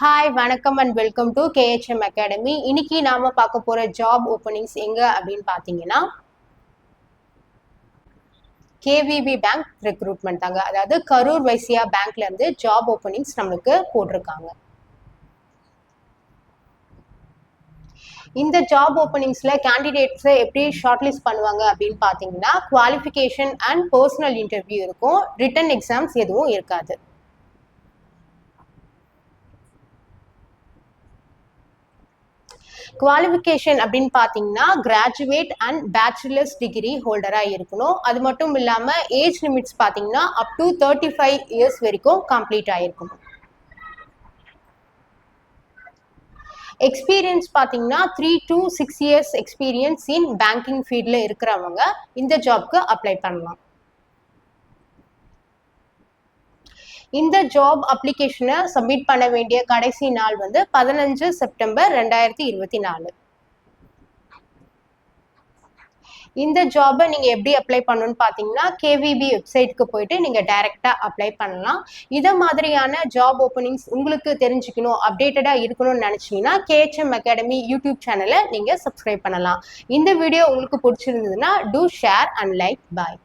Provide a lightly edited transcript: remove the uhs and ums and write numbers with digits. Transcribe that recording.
Hi வணக்கம் and welcome to KHM academy. இன்னைக்கு நாம பார்க்க போற ஜாப் ஓப்பனிங்ஸ் எங்க அப்படின்னு பார்த்தீங்கன்னா KVB பேங்க் ரெக்ரூட்மெண்ட் தாங்க. அதாவது கரூர் வைசியா பேங்க்ல இருந்து ஜாப் ஓப்பனிங்ஸ் நம்மளுக்கு போட்டிருக்காங்க. இந்த ஜாப் ஓப்பனிங்ஸ்ல கேண்டிடேட்ஸை எப்படி ஷார்ட் லிஸ்ட் பண்ணுவாங்க அப்படின்னு பார்த்தீங்கன்னா குவாலிஃபிகேஷன் அண்ட் பர்சனல் இன்டர்வியூ இருக்கும். ரிட்டன் எக்ஸாம்ஸ் எதுவும் இருக்காது. குவாலிஃபிகேஷன் அப்படின்னு பார்த்தீங்கன்னா கிராஜுவேட் அண்ட் பேச்சுலர்ஸ் டிகிரி ஹோல்டராக இருக்கணும். அது மட்டும் இல்லாமல் ஏஜ் லிமிட்ஸ் பார்த்தீங்கன்னா அப் டு 35 இயர்ஸ் வரைக்கும் கம்ப்ளீட் ஆகிருக்கணும். எக்ஸ்பீரியன்ஸ் பார்த்தீங்கன்னா 3 to 6 years experience in banking ஃபீல்டில் இருக்கிறவங்க இந்த ஜாப்க்கு அப்ளை பண்ணலாம். இந்த ஜாப் அப்ளிகேஷனை சப்மிட் பண்ண வேண்டிய கடைசி நாள் 15 செப்டம்பர் 2024. இந்த ஜாபை நீங்கள் எப்படி அப்ளை பண்ணணும்னு பார்த்தீங்கன்னா KVB வெப்சைட்டுக்கு போயிட்டு நீங்கள் டைரெக்டாக அப்ளை பண்ணலாம். இதை மாதிரியான ஜாப் ஓப்பனிங்ஸ் உங்களுக்கு தெரிஞ்சுக்கணும், அப்டேட்டடாக இருக்கணும்னு நினச்சிங்கன்னா KHM அகாடமி யூடியூப் சேனலை நீங்கள் சப்ஸ்கிரைப் பண்ணலாம். இந்த வீடியோ உங்களுக்கு பிடிச்சிருந்ததுன்னா do share and like. Bye.